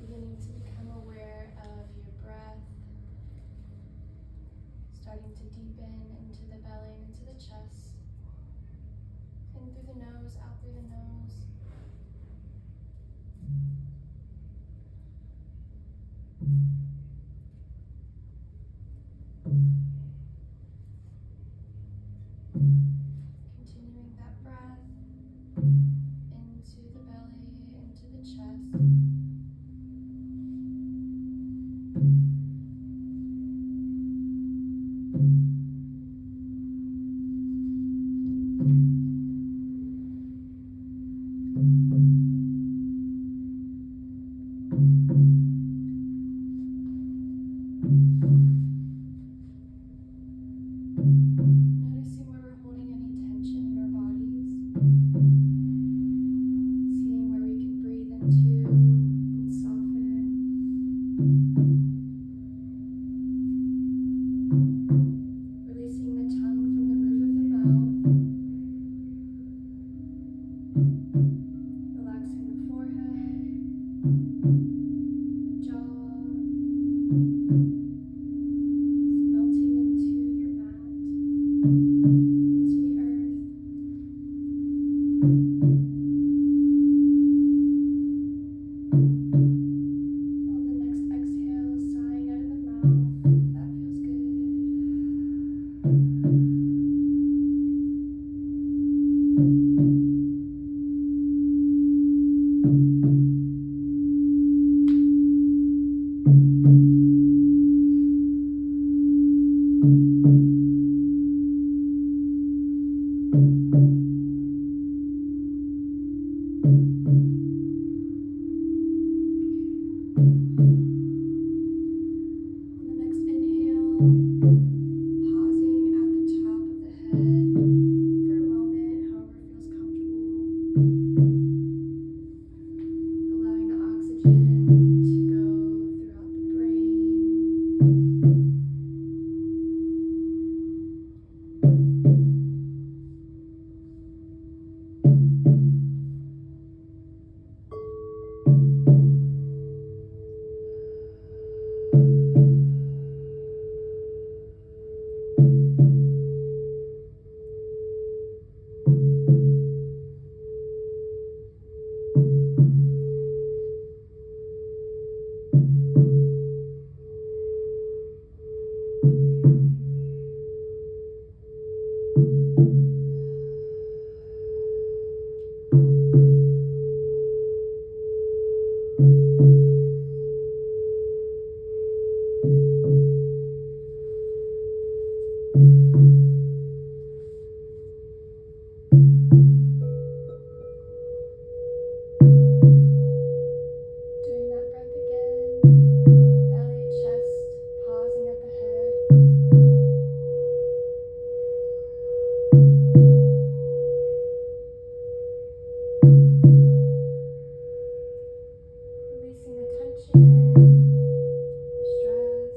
beginning to become aware of your breath, starting to deepen into the belly and into the chest. In through the nose, out through the nose. Continuing that breath into the belly, into the chest. Noticing where we're holding any tension in our bodies. Seeing where we can breathe into and soften. Releasing the tongue from the roof of the mouth. Relaxing the forehead, the jaw. Melting into your mat, into the earth. On the next exhale, sighing out of the mouth, if that feels good. On the next inhale, pausing at the top of the head for a moment, however feels comfortable. Allowing the oxygen to go throughout the brain. Doing that breath again. Belly, chest, pausing at the head. Releasing the tension, the stress.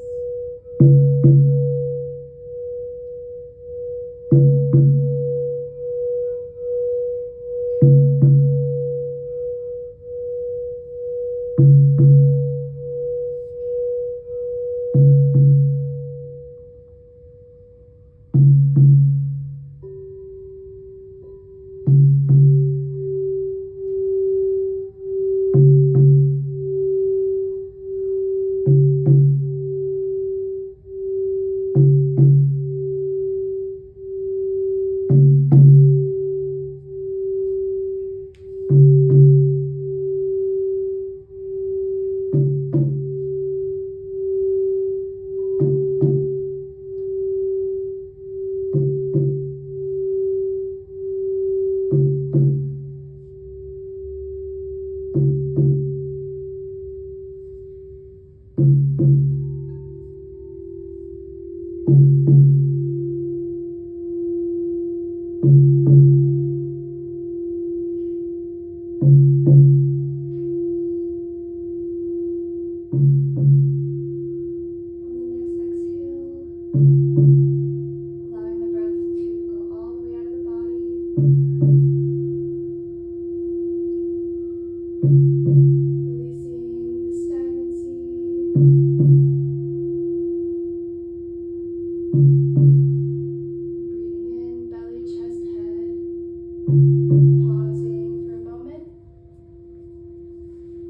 Releasing the stagnant.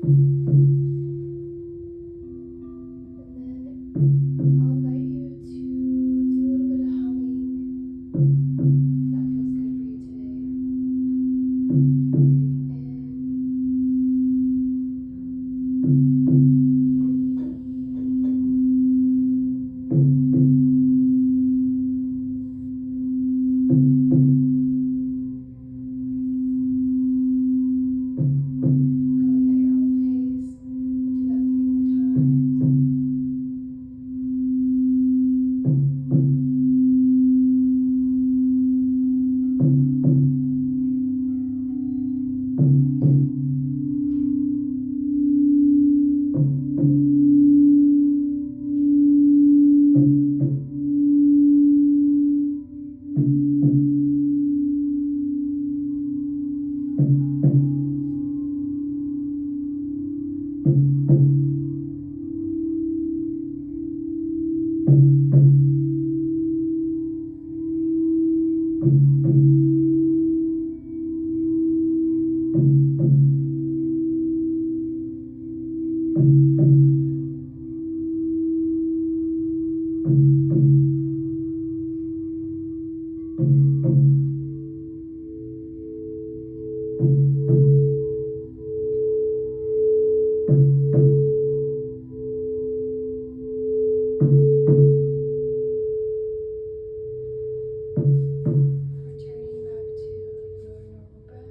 And then I'll invite you to do a little bit of humming if that feels good for you today. Breathing going at your own pace. We'll do that 3 more times. Returning back to your normal breath.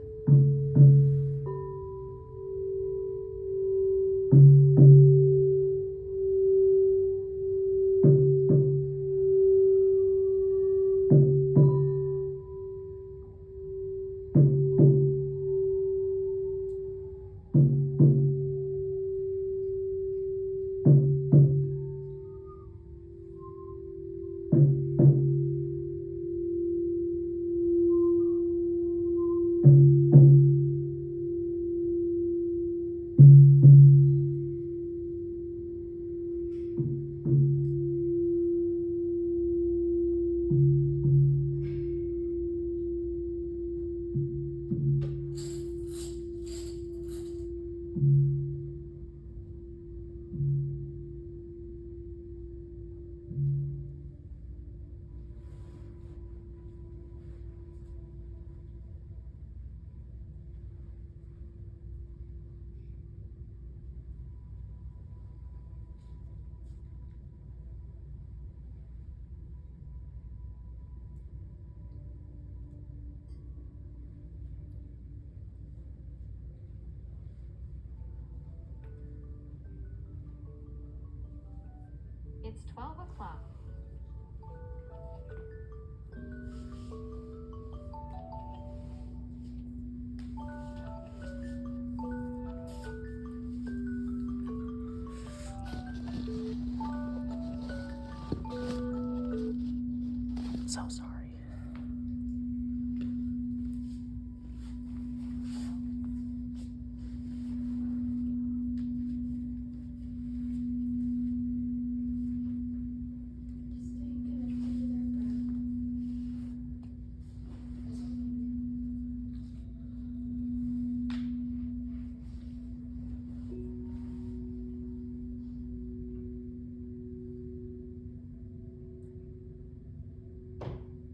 It's 12 o'clock. So sorry. Just staying connected to their breath as always.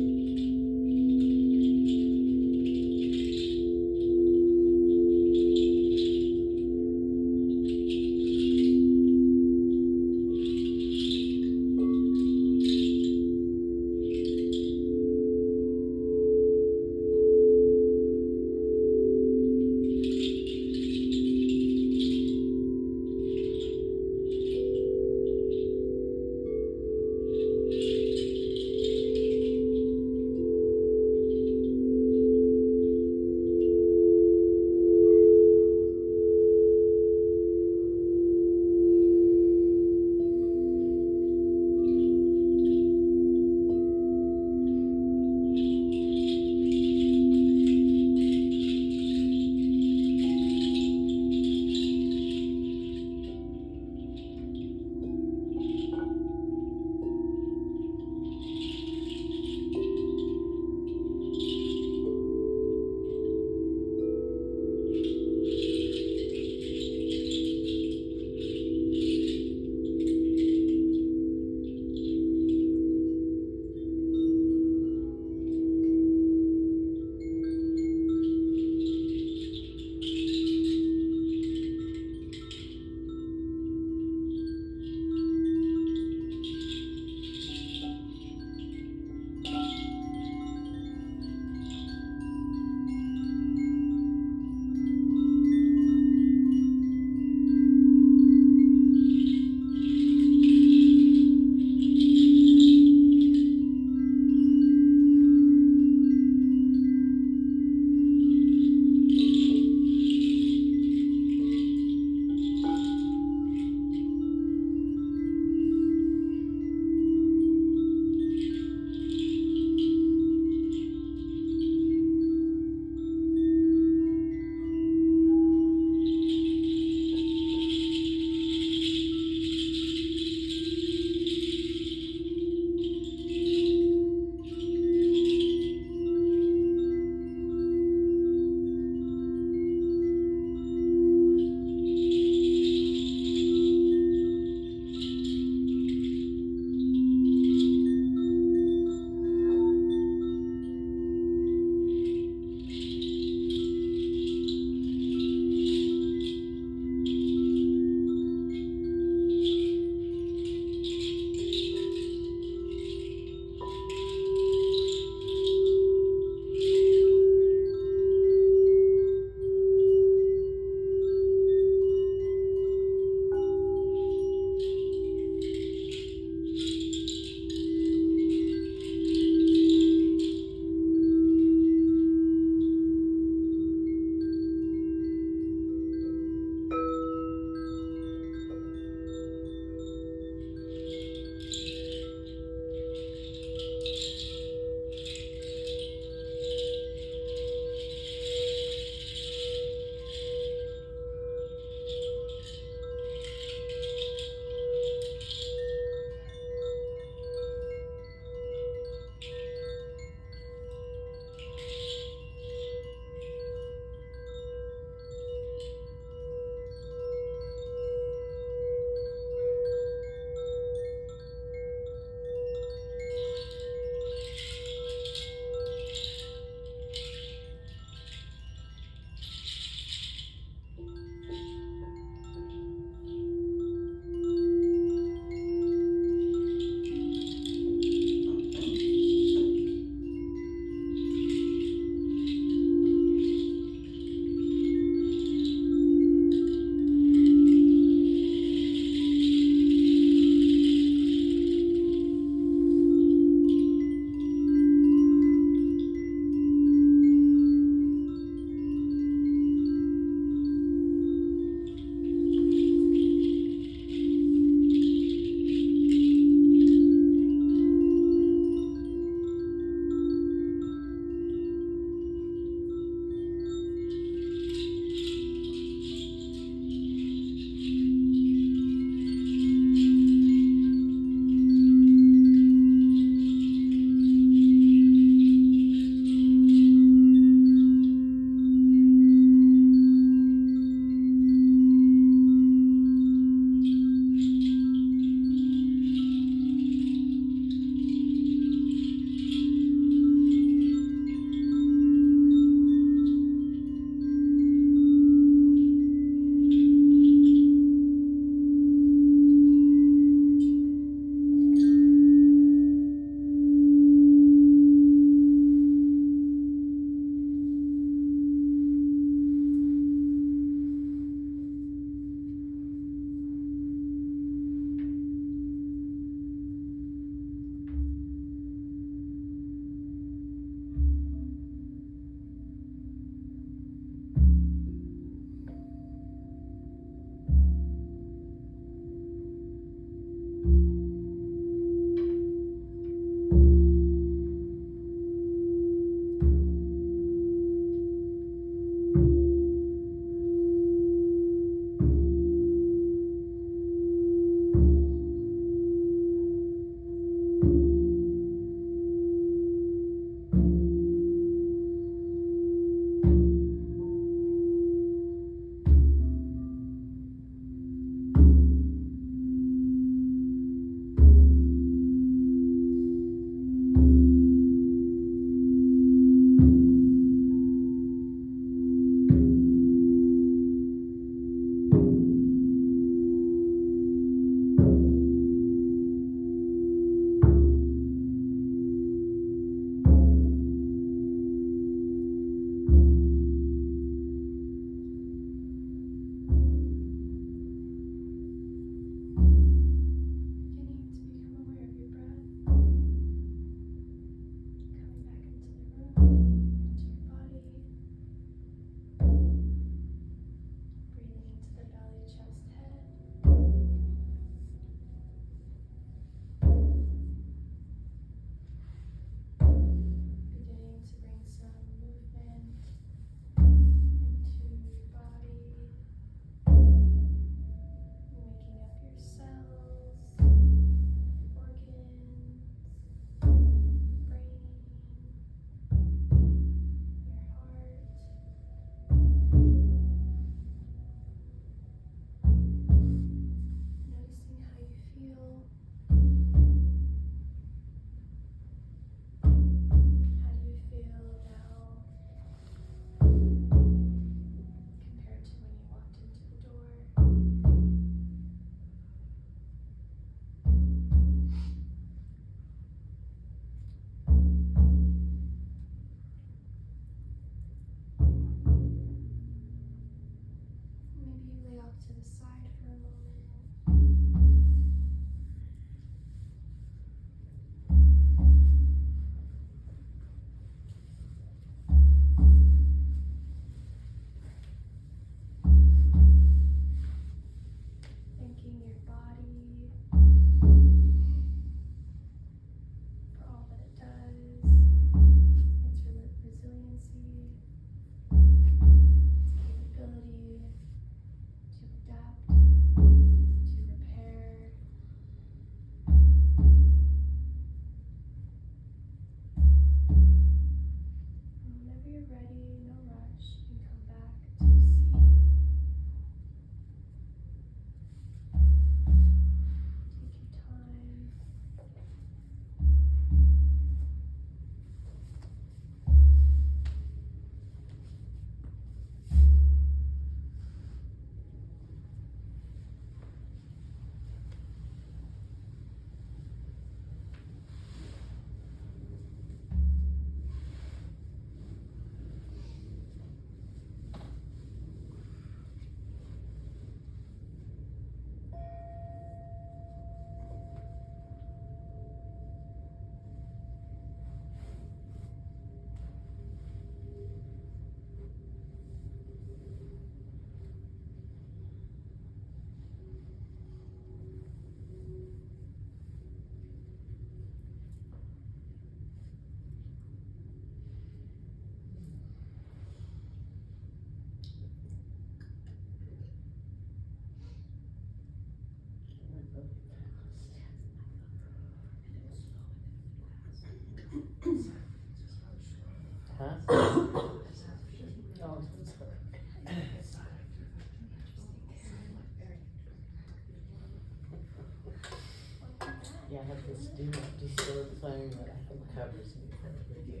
thing that covers me for Reiki.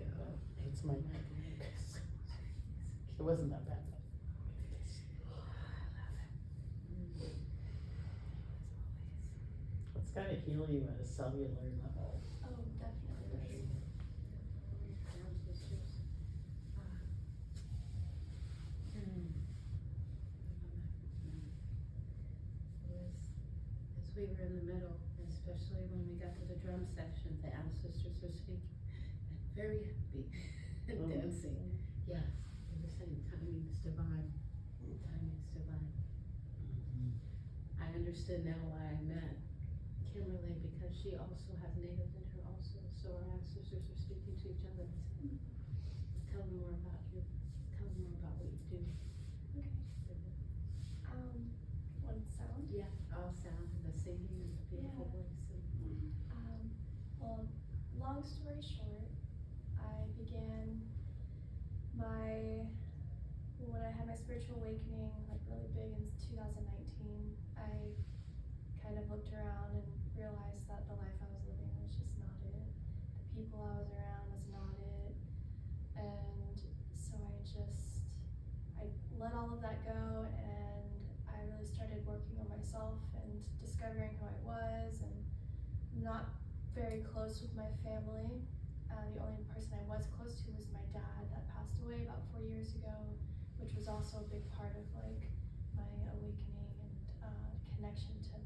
It's my neck. It wasn't that bad. It's gotta heal you at a cellular level. Oh, definitely. As we were in the middle, especially when we got to the drum section, the ancestors were speaking and very happy and dancing. Yeah, they were saying timing is divine. Timing is divine. I understood now why I met Kimberly, because she also has native in her also. So our ancestors are speaking to each other and saying, tell them more about what you do. Okay. One sound? Yeah, all sound and the singing and the beautiful voice. Well, long story short, I began when I had my spiritual awakening, like really big in 2019, I kind of looked around and realized that the life I was living was just not it. The people I was around was not it. And so I let all of that go, and I really started working on myself and discovering who I was, and not very close with my family. The only person I was close to was my dad that passed away about 4 years ago, which was also a big part of like my awakening and connection to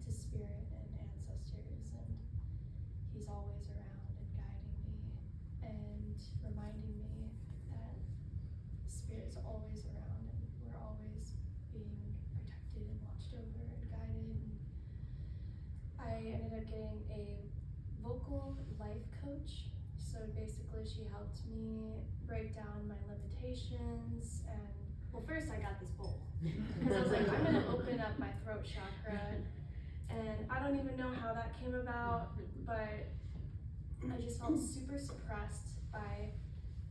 to spirit and ancestors. And he's always around and guiding me and reminding me that spirit is always around and we're always being protected and watched over and guided. And I ended up getting a vocal life coach. So basically she helped me break down my limitations. And well, first I got this bowl because I was like, I'm gonna open up my throat chakra, and I don't even know how that came about, but I just felt super suppressed by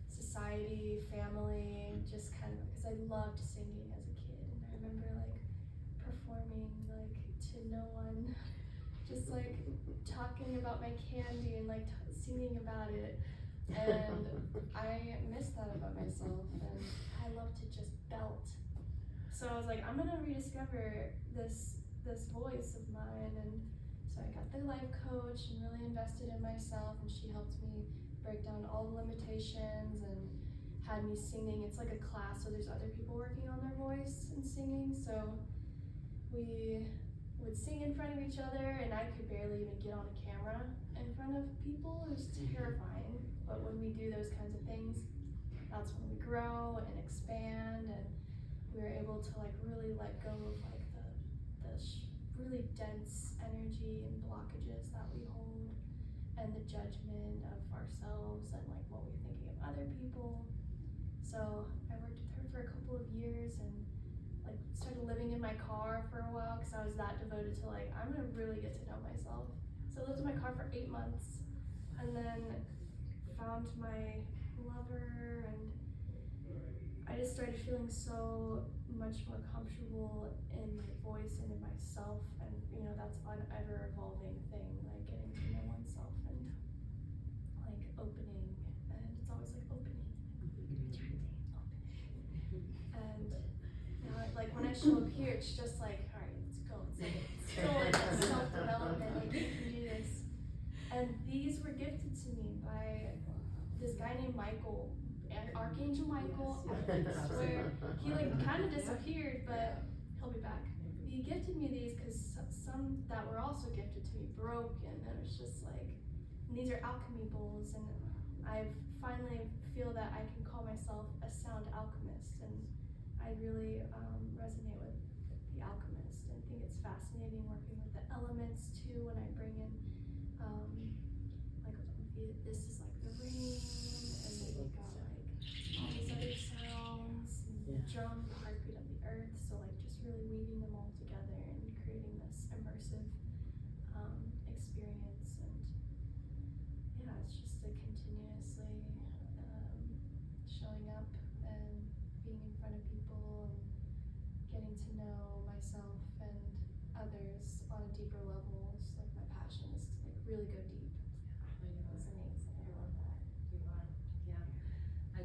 society, family, just kind of because I loved singing as a kid, and I remember like performing like to no one, just like talking about my candy and like singing about it, and I missed that about myself, and I love to just belt. So I was like, I'm gonna rediscover this voice of mine. And so I got the life coach and really invested in myself, and she helped me break down all the limitations and had me singing. It's like a class, so there's other people working on their voice and singing, so we would sing in front of each other, and I could barely even get on a camera in front of people. It was terrifying, but when we do those kinds of things, that's when we grow and expand, and we were able to like really let go of like the really dense energy and blockages that we hold, and the judgment of ourselves and like what we're thinking of other people. So I worked with her for a couple of years and like started living in my car for a while because I was that devoted to like, I'm gonna really get to know myself. So I lived in my car for 8 months, and then found my lover, and I just started feeling so much more comfortable in my voice and in myself. And you know, that's an ever evolving thing, like getting to know oneself and like opening, and it's always like opening. And now, like when I show up here, it's just like, all right, let's go. It's like still like that self-development, like you can do this. And these were gifted to me by this guy named Michael, Archangel Michael. I swear, he like kind of disappeared, but he'll be back. He gifted me these because some that were also gifted to me broke, and it was just like, and these are alchemy bowls, and I finally feel that I can call myself a sound alchemist, and I really resonate with the alchemist and think it's fascinating working with the elements too. When I bring in like this is like the rain, and then we got like all these other sounds, and drum, the heartbeat of the earth. So like just really weaving them all together and creating this immersive experience. And yeah, it's just a continuously showing up and being in front of people and getting to know myself and others on a deeper level. It's like my passion is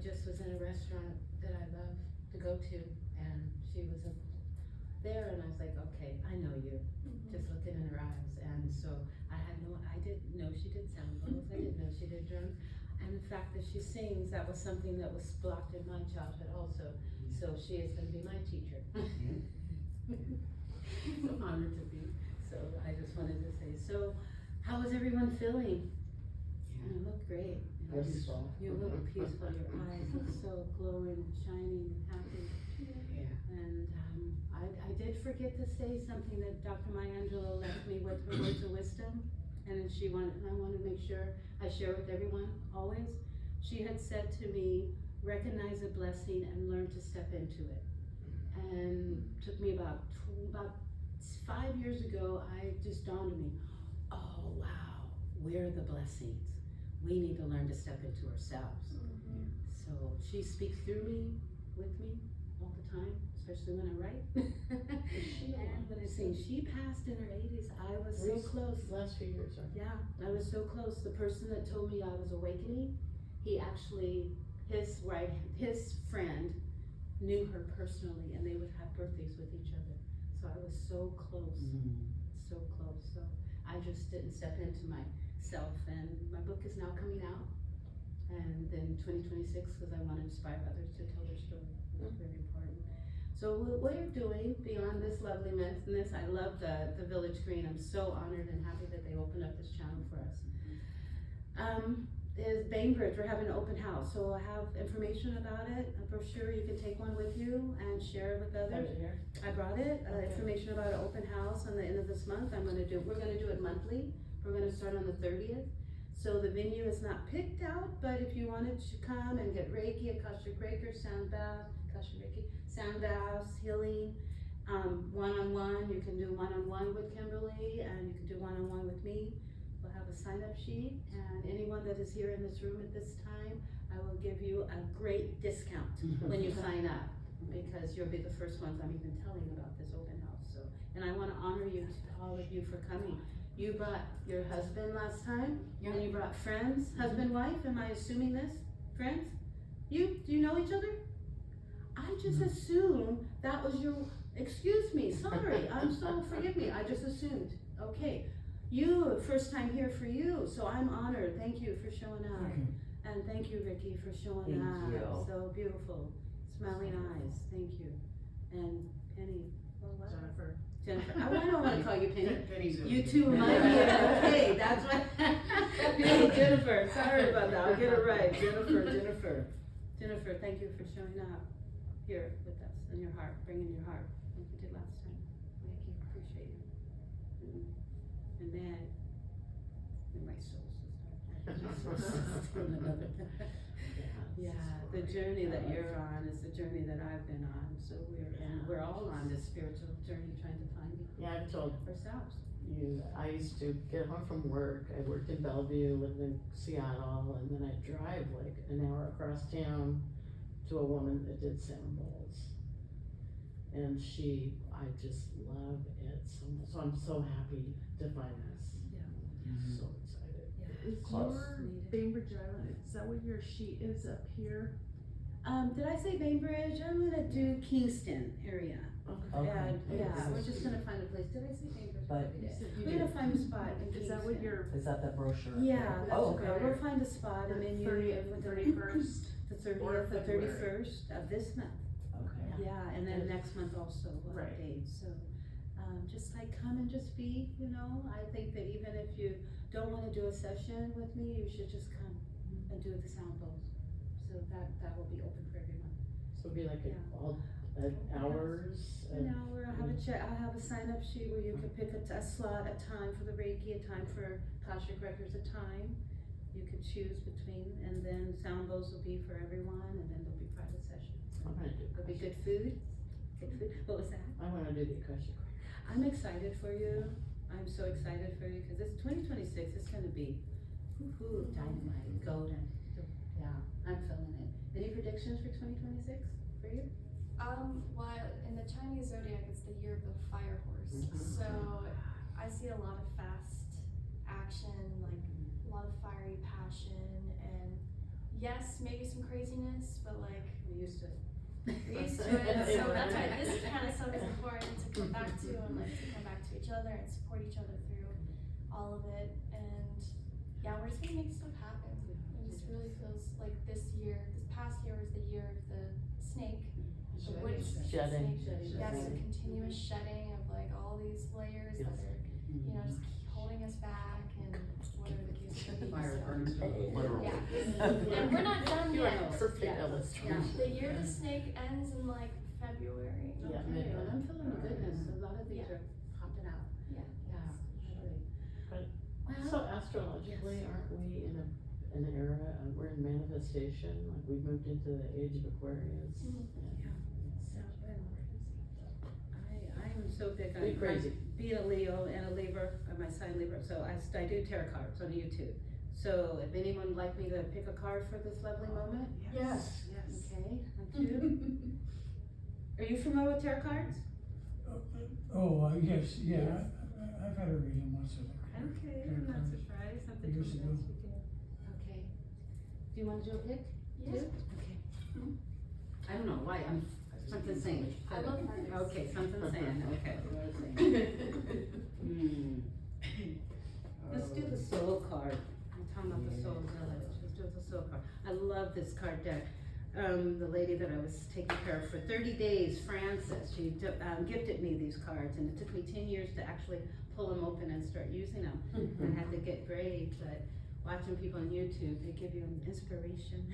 just was in a restaurant that I love to go to, and she was there, and I was like, okay, I know you, just looking in her eyes. And so I didn't know she did sound bowls, I didn't know she did drums. And the fact that she sings, that was something that was blocked in my childhood also. So she is gonna be my teacher. It's an honor to be. So I just wanted to say, so how was everyone feeling? You look great. Peaceful. You look peaceful, your eyes look so glowing, shining, happy. Yeah. And I did forget to say something that Dr. Maya Angelou left me with her words of wisdom. And then I want to make sure I share with everyone, always. She had said to me, recognize a blessing and learn to step into it. And took me about 5 years ago, I just dawned on me, oh wow, we're the blessings. We need to learn to step into ourselves. So she speaks through me, with me, all the time, especially when I write. And when I sing, she passed in her 80s. I was so close. Last few years, right? Yeah, I was so close. The person that told me I was awakening, he actually, his friend knew her personally, and they would have birthdays with each other. So I was so close, so close. So I just didn't step into myself, and my book is now coming out. And then 2026, because I want to inspire others to tell their story. It's very important. So what you're doing beyond this loveliness, I love the Village Green. I'm so honored and happy that they opened up this channel for us. Is Bainbridge, we're having an open house. So I have information about it, a brochure. You can take one with you and share it with others. I brought it, information about an open house on the end of this month. We're gonna do it monthly. We're gonna start on the 30th. So the venue is not picked out, but if you wanted to come and get Reiki, Akashic Reiki, Sound Bath, Sound Baths, healing, one-on-one, you can do one-on-one with Kimberly, and you can do one-on-one with me. We'll have a sign-up sheet, and anyone that is here in this room at this time, I will give you a great discount when you sign up, because you'll be the first ones I'm even telling about this open house. So, and I wanna honor you, all of you, for coming. You brought your husband last time, and you brought friends, husband, wife, am I assuming this? Friends? Do you know each other? I just assumed that was your, excuse me, sorry, forgive me, I just assumed. Okay, first time here for you, so I'm honored, thank you for showing up. And thank you, Ricky, for showing up. Thank you. So beautiful, smiling eyes, thank you. And Penny, what? Jennifer, I don't want to call you Penny. You two remind me of, okay, that's what. Jennifer, sorry about that, I'll get it right. Jennifer, thank you for showing up here with us in your heart, bringing your heart, like you did last time. Thank you, appreciate you. And then, my soul sister. Yeah, the journey that you're on is the journey that I've been on. So we're all on this spiritual journey, trying to find I've told ourselves. you, I used to get home from work, I worked in Bellevue, lived in Seattle, and then I'd drive like an hour across town to a woman that did sound bowls. And I just love it so much, so I'm so happy to find this. Yeah. So excited. Yeah. Is Close. your Bainbridge Island, is that what your sheet is up here? Did I say Bainbridge? I'm gonna do Kingston area. Okay. Yeah, we're just gonna find a place. Did I say Bainbridge? But- You said you We're did. gonna find a spot in Kingston. Is that what your Is that the brochure? Yeah, that's Oh, okay. okay. We'll find a spot and then you. 31st? The or 30th, the February? 31st of this month. Okay. Yeah, and then next month also, we'll have Right. dates, so, just like come and just be, I think that even if you don't wanna do a session with me, you should just come and do the sound bowls. So that will be open for everyone. So it'd be like Yeah. all hours. I'll have a sign-up sheet where you can pick a slot, a time for the Reiki, a time for Akashic Records, a time. You could choose between, and then sound bowls will be for everyone, and then there'll be private sessions. I'm gonna do There'll be Akashic. good food. What was that? I wanna do the Akashic. I'm excited for you. I'm so excited for you, cause it's 2026, it's gonna be, dynamite, golden. Yeah, I'm feeling it. Any predictions for 2026 for you? Well, in the Chinese zodiac, it's the year of the fire horse. So I see a lot of fast action, like a lot of fiery passion, and yes, maybe some craziness, but like We used to. we're used to it. So that's why this kind of stuff is important to come back to, and like to come back to each other and support each other through all of it. And yeah, we're just gonna make stuff happen. It just really feels like this past year was the year of the snake. The wood Shedding. snake. Yeah, it's a continuous shedding of like all these layers that are, you know, just holding us back and whatever the case may be. Fire So- burns. Literally. Yeah. And we're not done You are yet. a perfect Yeah. illustration. The year of the snake ends in like February. Yeah, Okay, well, I'm feeling the goodness, a lot of these Yeah. are popping out. Yeah. Yeah, really. But- Well, So astrologically, aren't we in an era, we're in manifestation, like we've moved into the age of Aquarius. Mhm. and I am so big on Be crazy. being a Leo and a Libra, my sign Libra, so I do tarot cards on YouTube. So if anyone would like me to pick a card for this lovely moment, Yes. Yes. okay, I do. Are you familiar with tarot cards? Yes, yeah, I've had a reading once of it. Okay, Tarot I'm not cards. surprised, something Years to ago. Okay. Do you want to do a pick? Yeah. Too? Okay. I don't know why, something's saying. I love feathers. Okay, something's saying, okay. Let's do the soul card. I'm talking about the soul village. Let's do the soul card. I love this card deck. The lady that I was taking care of for 30 days, Frances, she gifted me these cards, and it took me 10 years to actually pull them open and start using them. I had to get brave, but watching people on YouTube, they give you an inspiration.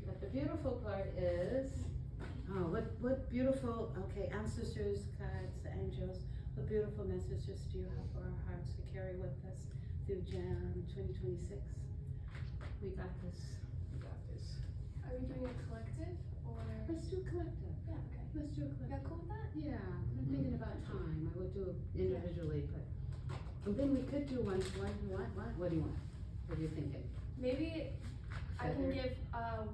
But the beautiful part is, oh, what beautiful, okay, ancestors, guides, the angels, what beautiful messages do you have for our hearts to carry with us through Jan 2026? We got this. Are we doing a collective or? Let's do a collective. Yeah, okay. Let's do a You collective. got cool with that? Yeah, I'm thinking about time. I would do it individually, but, and then we could do one, what do you want? What are you thinking? Maybe I can Feather. give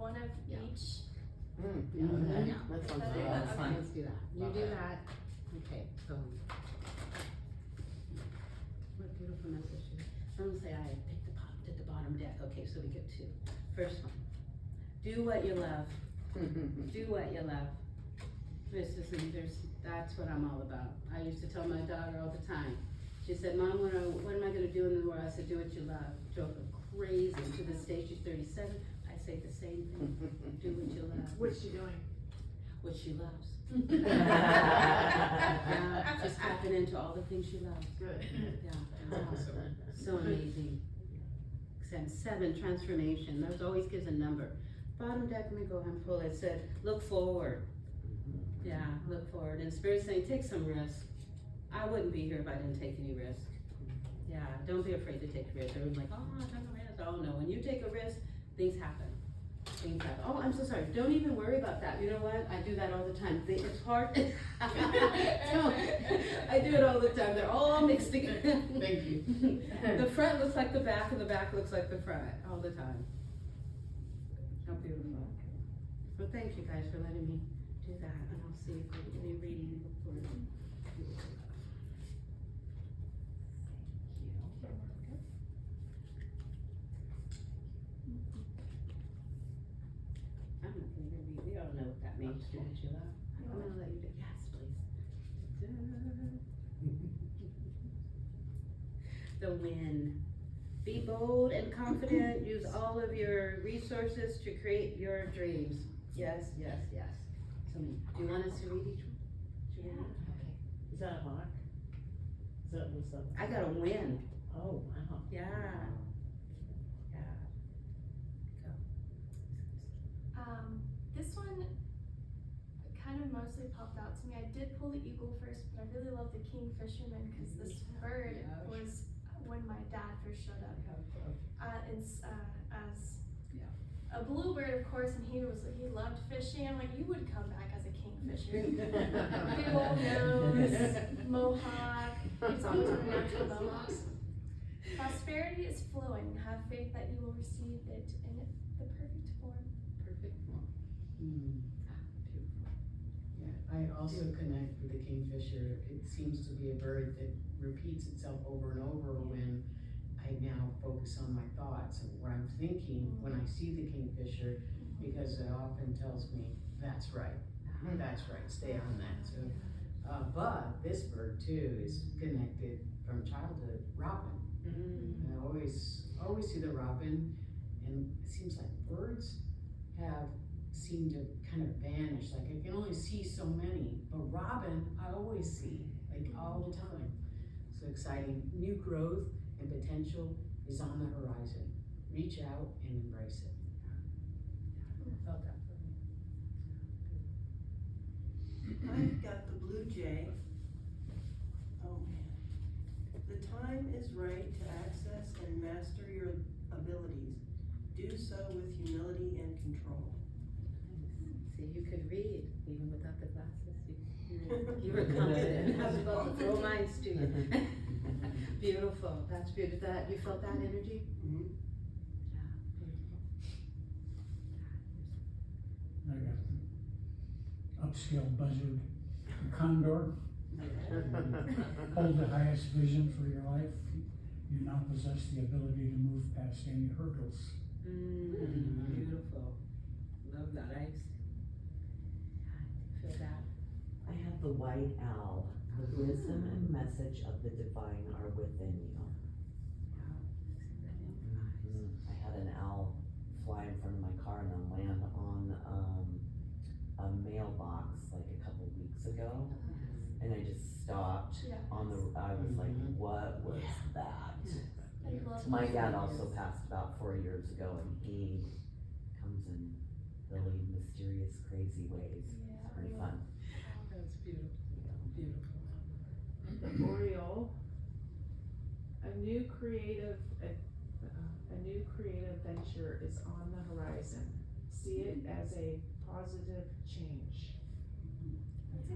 one of Yeah. each. Okay, that sounds Feather? good. Okay. fine. Let's do that. You Love do that. that. Okay, so. What beautiful messages. I'm gonna say I picked the bottom deck. Okay, so we get two. First one. Do what you love. Do what you love. That's what I'm all about. I used to tell my daughter all the time. She said, Mom, what am I gonna do in the world? I said, do what you love. Drove her crazy. To this day, she's 37. I say the same thing. Do what you love. What's she doing? What she loves. Yeah, just tapping into all the things she loves. Good. Yeah. So amazing. And 7, transformation. There's always gives a number. Bottom deck, let me go ahead and pull it. Said, look forward. Yeah, look forward. And Spirit's saying, take some risk. I wouldn't be here if I didn't take any risk. Yeah, don't be afraid to take risks. Everyone's like, oh, I took a risk. Oh no, when you take a risk, things happen. Things happen. Oh, I'm so sorry. Don't even worry about that. You know what? I do that all the time. It's hard. I do it all the time. They're all mixed together. Thank you. The front looks like the back and the back looks like the front all the time. How beautiful. Well, thank you guys for letting me do that, and I'll see if we can be reading before. I'm not gonna read. We all know what that means. Do what you love. I'm gonna let you do. Yes, please. The win. Be bold and confident. Use all of your resources to create your dreams. Yes, yes, yes. So, do you want us to read each one? Should we read? Okay. Is that a hawk? Is that what's up? I got a win. Oh, wow. Yeah. Yeah. This one kind of mostly popped out to me. I did pull the eagle first, but I really love the kingfisherman because this bird was when my dad first showed up. It's as a bluebird, of course, and he loved fishing. I'm like, you would come back as a kingfisher. Big old nose, mohawk. It's always a natural mohawk. Prosperity is flowing. Have faith that you will receive it in the perfect form. Perfect form. Beautiful. Yeah, I also connect with the kingfisher. It seems to be a bird that repeats itself over and over when I now focus on my thoughts and where I'm thinking when I see the kingfisher, because it often tells me, that's right, stay on that. So, but this bird too is connected from childhood, robin. Mm. I always see the robin, and it seems like birds seem to kind of vanish. Like I can only see so many, but robin I always see, like all the time. So exciting. New growth and potential is on the horizon. Reach out and embrace it. I felt that for me. I've got the blue jay. Oh man. The time is right to access and master your abilities. Do so with humility and control. See, you could read even without the glasses. You were confident. I was about to throw mine to you. Beautiful. That's beautiful. You felt that energy? Mm-hmm. Yeah, beautiful. I got the upscale buzzard, the condor. Hold the highest vision for your life. You now possess the ability to move past any hurdles. Beautiful. Love that. I feel that. I have the white owl. The wisdom and message of the divine are within you. I had an owl fly in front of my car and then land on a mailbox like a couple weeks ago. And I just stopped on the, I was like, what was that? My dad also passed about 4 years ago, and he comes in really mysterious, crazy ways. It's pretty fun. That's beautiful. Beautiful. The Oriole, a new creative venture is on the horizon. See it as a positive change.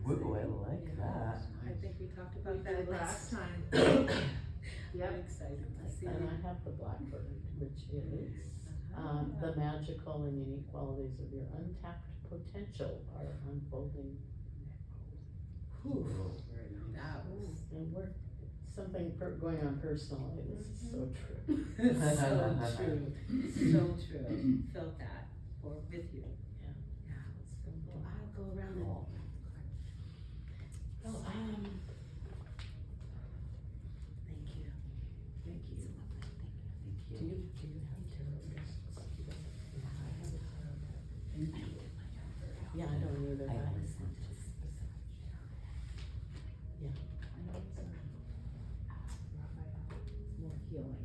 Ooh, I like that. I think we talked We about that did last time. I'm Yep. excited to see And it. I have the blackbird, which is the magical and unique qualities of your untapped potential are unfolding. Ooh. That was And we're something going on personally. This is so true. so true. So true. Felt that. Or with you. Yeah. Yeah. Well, I'll go around and. Cool. Well, thank you. Thank you. Thank Do you. you have tarot discs? Yeah, I don't either. I but listen to specific. I know it's more healing.